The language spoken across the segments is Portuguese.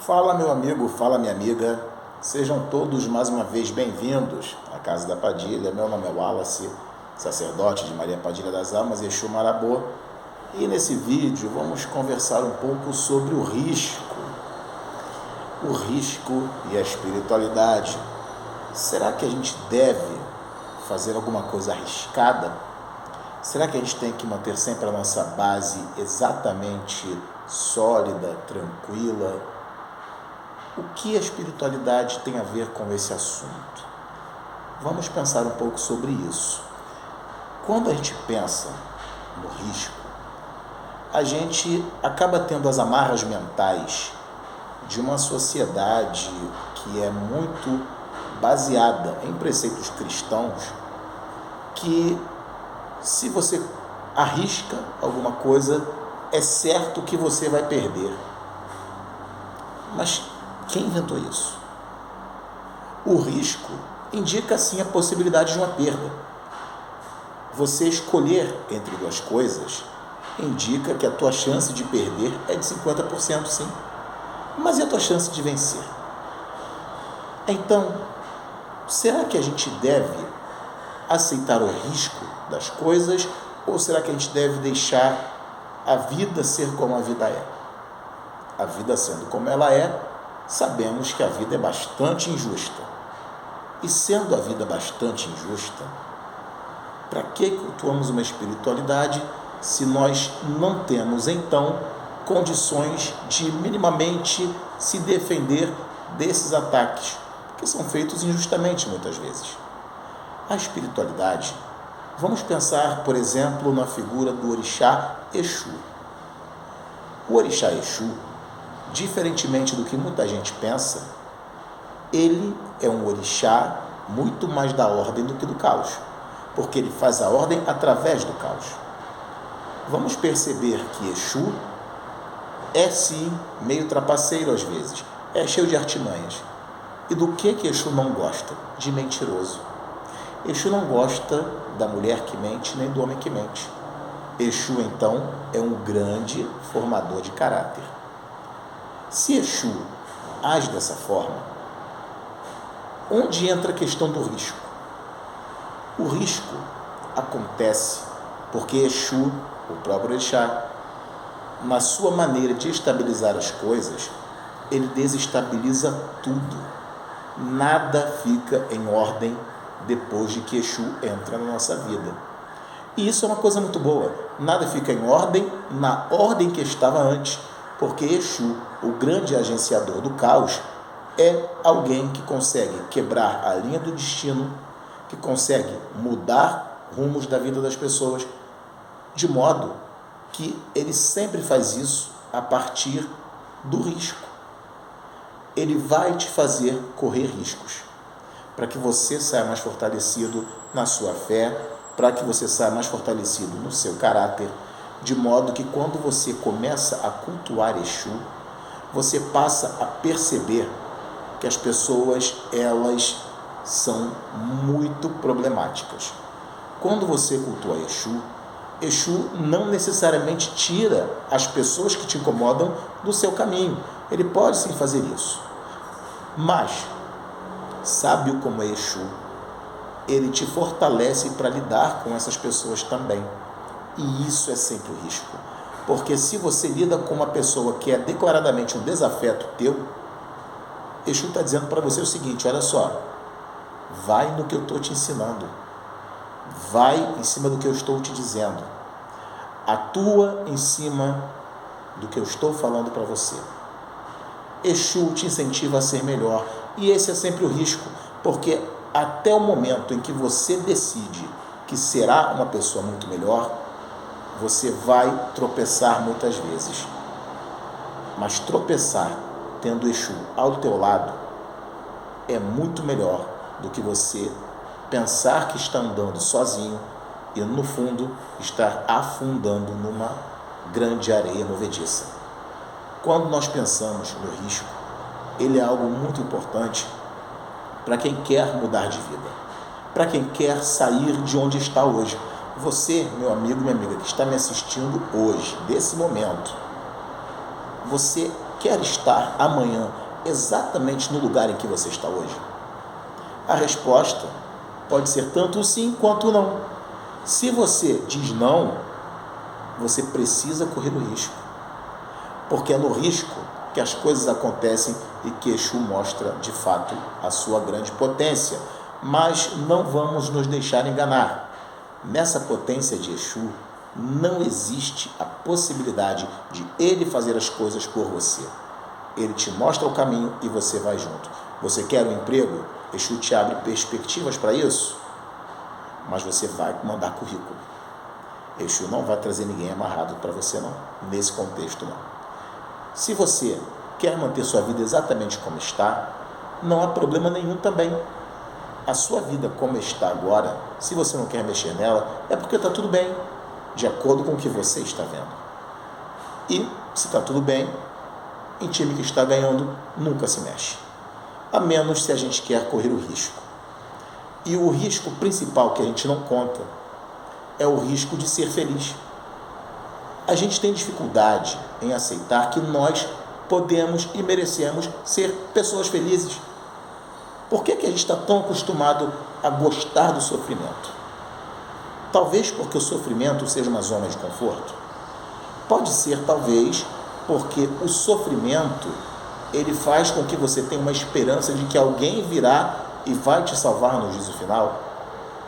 Fala meu amigo, fala minha amiga, sejam todos mais uma vez bem-vindos à Casa da Padilha. Meu nome é Wallace, sacerdote de Maria Padilha das Almas, Exu Marabô, e nesse vídeo vamos conversar um pouco sobre o risco e a espiritualidade. Será que a gente deve fazer alguma coisa arriscada? Será que a gente tem que manter sempre a nossa base exatamente sólida, tranquila? O que a espiritualidade tem a ver com esse assunto? Vamos pensar um pouco sobre isso. Quando a gente pensa no risco, a gente acaba tendo as amarras mentais de uma sociedade que é muito baseada em preceitos cristãos, que se você arrisca alguma coisa, é certo que você vai perder. Mas quem inventou isso? O risco indica sim a possibilidade de uma perda. Você escolher entre duas coisas indica que a tua chance de perder é de 50% sim. Mas e a tua chance de vencer? Então, será que a gente deve aceitar o risco das coisas ou será que a gente deve deixar a vida ser como a vida é? A vida sendo como ela é, sabemos que a vida é bastante injusta. E sendo a vida bastante injusta, para que cultuamos uma espiritualidade se nós não temos, então, condições de minimamente se defender desses ataques, que são feitos injustamente muitas vezes? A espiritualidade, vamos pensar, por exemplo, na figura do orixá Exu. O orixá Exu, diferentemente do que muita gente pensa, ele é um orixá muito mais da ordem do que do caos, porque ele faz a ordem através do caos. Vamos perceber que Exu é sim meio trapaceiro às vezes, é cheio de artimanhas. E do que Exu não gosta? De mentiroso. Exu não gosta da mulher que mente nem do homem que mente. Exu, então, é um grande formador de caráter. Se Exu age dessa forma, onde entra a questão do risco? O risco acontece porque Exu, o próprio orixá, na sua maneira de estabilizar as coisas, ele desestabiliza tudo. Nada fica em ordem depois de que Exu entra na nossa vida. E isso é uma coisa muito boa. Nada fica em ordem na ordem que estava antes, porque Exu, o grande agenciador do caos, é alguém que consegue quebrar a linha do destino, que consegue mudar rumos da vida das pessoas, de modo que ele sempre faz isso a partir do risco. Ele vai te fazer correr riscos, para que você saia mais fortalecido na sua fé, para que você saia mais fortalecido no seu caráter, de modo que quando você começa a cultuar Exu, você passa a perceber que as pessoas, elas são muito problemáticas. Quando você cultua Exu, Exu não necessariamente tira as pessoas que te incomodam do seu caminho. Ele pode sim fazer isso. Mas, sábio como é Exu, ele te fortalece para lidar com essas pessoas também. E isso é sempre o risco. Porque se você lida com uma pessoa que é declaradamente um desafeto teu, Exu está dizendo para você o seguinte: olha só, vai no que eu estou te ensinando, vai em cima do que eu estou te dizendo, atua em cima do que eu estou falando para você. Exu te incentiva a ser melhor, e esse é sempre o risco, porque até o momento em que você decide que será uma pessoa muito melhor, você vai tropeçar muitas vezes. Mas tropeçar tendo Exu ao teu lado é muito melhor do que você pensar que está andando sozinho e no fundo estar afundando numa grande areia movediça. Quando nós pensamos no risco, ele é algo muito importante para quem quer mudar de vida, para quem quer sair de onde está hoje. Você, meu amigo, minha amiga, que está me assistindo hoje, desse momento, você quer estar amanhã exatamente no lugar em que você está hoje? A resposta pode ser tanto o sim quanto o não. Se você diz não, você precisa correr o risco, porque é no risco que as coisas acontecem e que Exu mostra de fato a sua grande potência. Mas não vamos nos deixar enganar. Nessa potência de Exu não existe a possibilidade de ele fazer as coisas por você. Ele te mostra o caminho e você vai junto. Você quer um emprego? Exu te abre perspectivas para isso, mas você vai mandar currículo. Exu não vai trazer ninguém amarrado para você não, nesse contexto não. Se você quer manter sua vida exatamente como está, não há problema nenhum também. A sua vida como está agora, se você não quer mexer nela, é porque está tudo bem, de acordo com o que você está vendo. E se está tudo bem, em time que está ganhando, nunca se mexe. A menos se a gente quer correr o risco. E o risco principal que a gente não conta é o risco de ser feliz. A gente tem dificuldade em aceitar que nós podemos e merecemos ser pessoas felizes. Por que a gente está tão acostumado a gostar do sofrimento? Talvez porque o sofrimento seja uma zona de conforto. Pode ser, talvez, porque o sofrimento ele faz com que você tenha uma esperança de que alguém virá e vai te salvar no juízo final.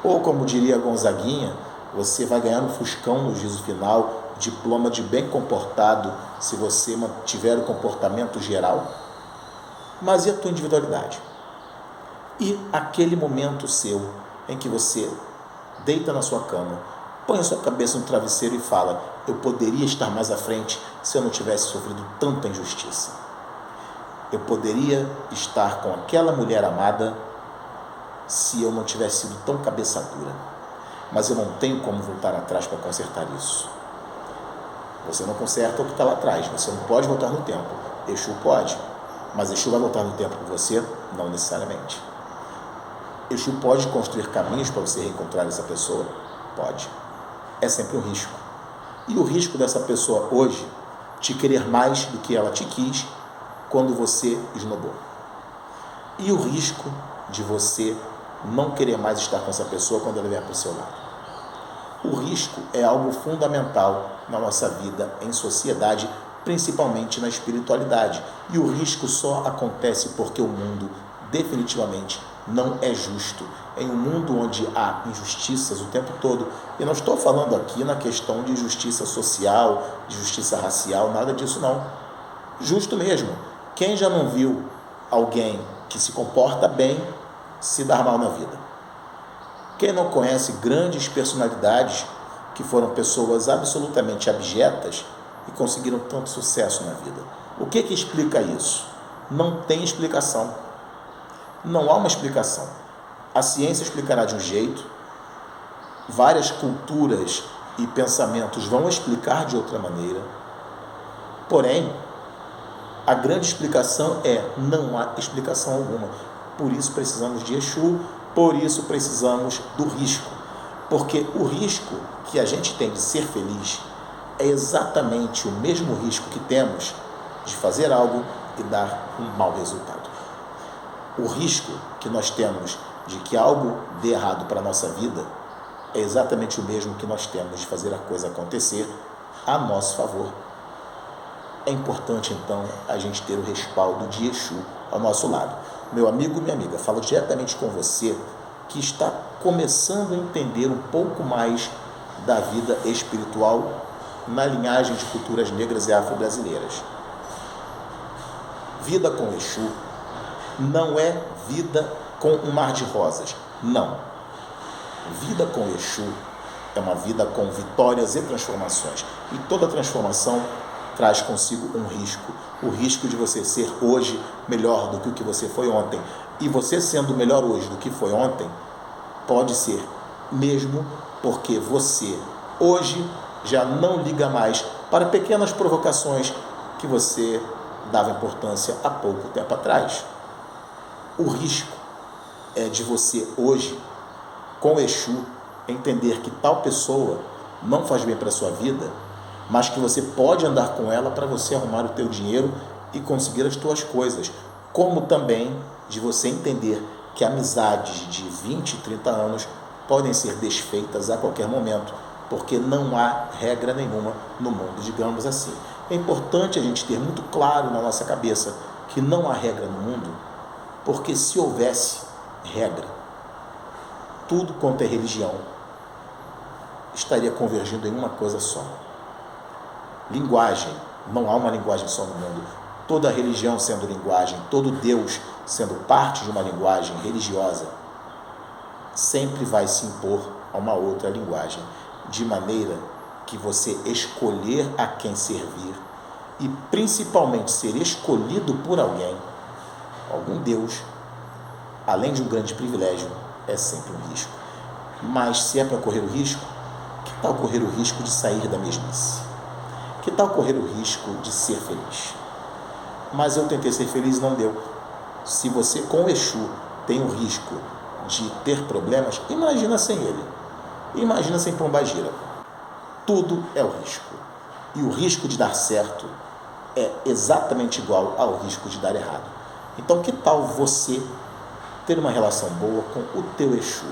Ou, como diria Gonzaguinha, você vai ganhar um Fuscão no juízo final, diploma de bem comportado, se você mantiver o comportamento geral. Mas e a tua individualidade? E aquele momento seu em que você deita na sua cama, põe a sua cabeça no travesseiro e fala: eu poderia estar mais à frente se eu não tivesse sofrido tanta injustiça. Eu poderia estar com aquela mulher amada se eu não tivesse sido tão cabeça dura. Mas eu não tenho como voltar atrás para consertar isso. Você não conserta o que está lá atrás, você não pode voltar no tempo. Exu pode, mas Exu vai voltar no tempo com você? Não necessariamente. Exu pode construir caminhos para você reencontrar essa pessoa? Pode. É sempre um risco. E o risco dessa pessoa hoje te querer mais do que ela te quis quando você esnobou. E o risco de você não querer mais estar com essa pessoa quando ela vier para o seu lado. O risco é algo fundamental na nossa vida em sociedade, principalmente na espiritualidade. E o risco só acontece porque o mundo definitivamente não é justo. Em um mundo onde há injustiças o tempo todo, e não estou falando aqui na questão de justiça social, de justiça racial, nada disso não. Justo mesmo. Quem já não viu alguém que se comporta bem se dar mal na vida? Quem não conhece grandes personalidades que foram pessoas absolutamente abjetas e conseguiram tanto sucesso na vida? O que explica isso? Não tem explicação. Não há uma explicação. A ciência explicará de um jeito, várias culturas e pensamentos vão explicar de outra maneira, porém, a grande explicação é: não há explicação alguma. Por isso precisamos de Exu, por isso precisamos do risco. Porque o risco que a gente tem de ser feliz é exatamente o mesmo risco que temos de fazer algo e dar um mau resultado. O risco que nós temos de que algo dê errado para a nossa vida é exatamente o mesmo que nós temos de fazer a coisa acontecer a nosso favor. É importante, então, a gente ter o respaldo de Exu ao nosso lado. Meu amigo, minha amiga, falo diretamente com você que está começando a entender um pouco mais da vida espiritual na linhagem de culturas negras e afro-brasileiras. Vida com Exu não é vida com um mar de rosas. Não. Vida com Exu é uma vida com vitórias e transformações. E toda transformação traz consigo um risco. O risco de você ser hoje melhor do que o que você foi ontem. E você sendo melhor hoje do que foi ontem, pode ser mesmo porque você hoje já não liga mais para pequenas provocações que você dava importância há pouco tempo atrás. O risco é de você hoje, com Exu, entender que tal pessoa não faz bem para a sua vida, mas que você pode andar com ela para você arrumar o teu dinheiro e conseguir as tuas coisas, como também de você entender que amizades de 20, 30 anos podem ser desfeitas a qualquer momento, porque não há regra nenhuma no mundo, digamos assim. É importante a gente ter muito claro na nossa cabeça que não há regra no mundo, porque se houvesse regra, tudo quanto é religião estaria convergindo em uma coisa só. Linguagem, não há uma linguagem só no mundo. Toda religião sendo linguagem, todo Deus sendo parte de uma linguagem religiosa, sempre vai se impor a uma outra linguagem, de maneira que você escolher a quem servir e principalmente ser escolhido por alguém, algum Deus, além de um grande privilégio, é sempre um risco. Mas se é para correr o risco, que tal correr o risco de sair da mesmice? Que tal correr o risco de ser feliz? Mas eu tentei ser feliz e não deu. Se você com o Exu tem o risco de ter problemas, imagina sem ele. Imagina sem Pombagira. Tudo é o risco. E o risco de dar certo é exatamente igual ao risco de dar errado. Então, que tal você ter uma relação boa com o teu Exu?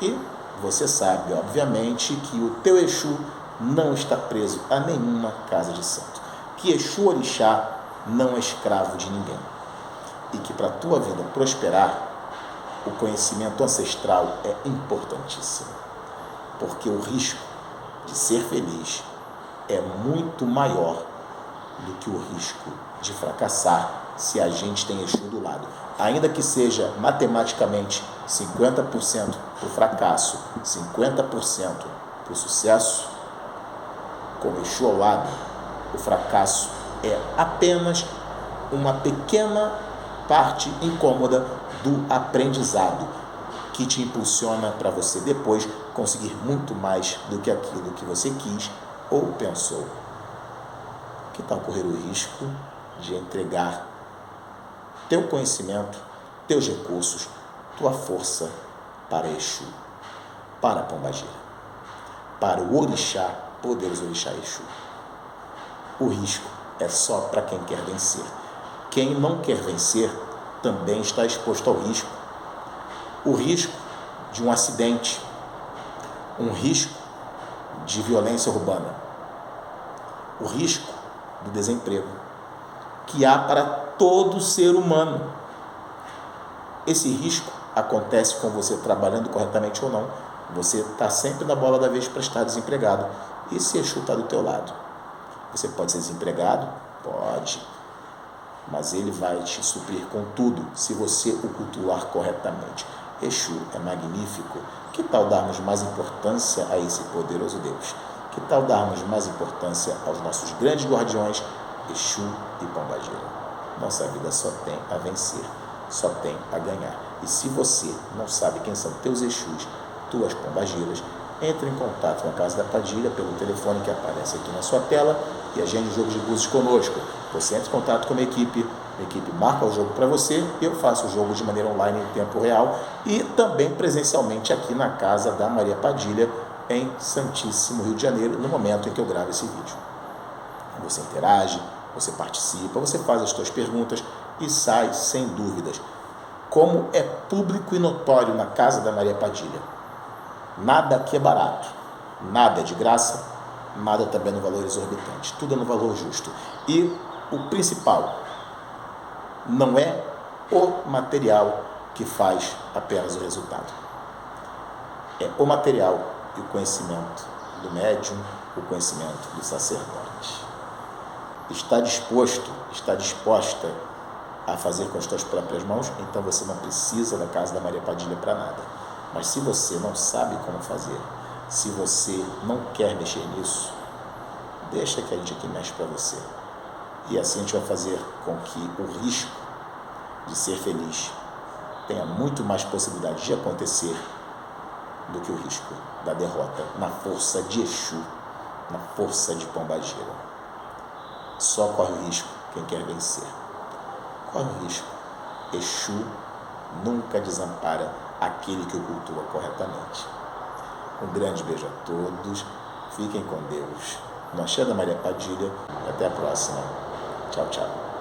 E você sabe, obviamente, que o teu Exu não está preso a nenhuma casa de santo. Que Exu Orixá não é escravo de ninguém. E que para a tua vida prosperar, o conhecimento ancestral é importantíssimo. Porque o risco de ser feliz é muito maior do que o risco de fracassar se a gente tem Exu do lado. Ainda que seja matematicamente 50% para o fracasso, 50% para o sucesso, com o Exu ao lado, o fracasso é apenas uma pequena parte incômoda do aprendizado que te impulsiona para você depois conseguir muito mais do que aquilo que você quis ou pensou. Que tal correr o risco de entregar teu conhecimento, teus recursos, tua força para Exu, para Pombagira, para o Orixá, poderoso Orixá Exu? O risco é só para quem quer vencer. Quem não quer vencer também está exposto ao risco. O risco de um acidente, um risco de violência urbana, o risco do desemprego, que há para todo ser humano. Esse risco acontece com você trabalhando corretamente ou não. Você está sempre na bola da vez para estar desempregado. E se Exu está do teu lado? Você pode ser desempregado? Pode. Mas ele vai te suprir com tudo se você o cultuar corretamente. Exu é magnífico. Que tal darmos mais importância a esse poderoso Deus? Que tal darmos mais importância aos nossos grandes guardiões, Exu e Pombagira? Nossa vida só tem a vencer, só tem a ganhar. E se você não sabe quem são teus Exus, tuas Pombagiras, entre em contato com a Casa da Padilha pelo telefone que aparece aqui na sua tela e agende o jogo de búzios conosco. Você entra em contato com a equipe marca o jogo para você, eu faço o jogo de maneira online em tempo real e também presencialmente aqui na Casa da Maria Padilha, em Santíssimo Rio de Janeiro, no momento em que eu gravo esse vídeo. Você interage, você participa, você faz as suas perguntas e sai sem dúvidas. Como é público e notório na Casa da Maria Padilha, nada aqui é barato, nada é de graça, nada também no valor exorbitante, tudo é no valor justo. E o principal, não é o material que faz apenas o resultado, é o material e o conhecimento do médium, o conhecimento do sacerdote. Está disposto, está disposta a fazer com as suas próprias mãos, então você não precisa da Casa da Maria Padilha para nada. Mas se você não sabe como fazer, se você não quer mexer nisso, deixa que a gente aqui mexe para você. E assim a gente vai fazer com que o risco de ser feliz tenha muito mais possibilidade de acontecer do que o risco da derrota na força de Exu, na força de Pombagira. Só corre o risco quem quer vencer. Corre o risco. Exu nunca desampara aquele que o cultua corretamente. Um grande beijo a todos. Fiquem com Deus. No Axé da Maria Padilha. Até a próxima. Tchau, tchau.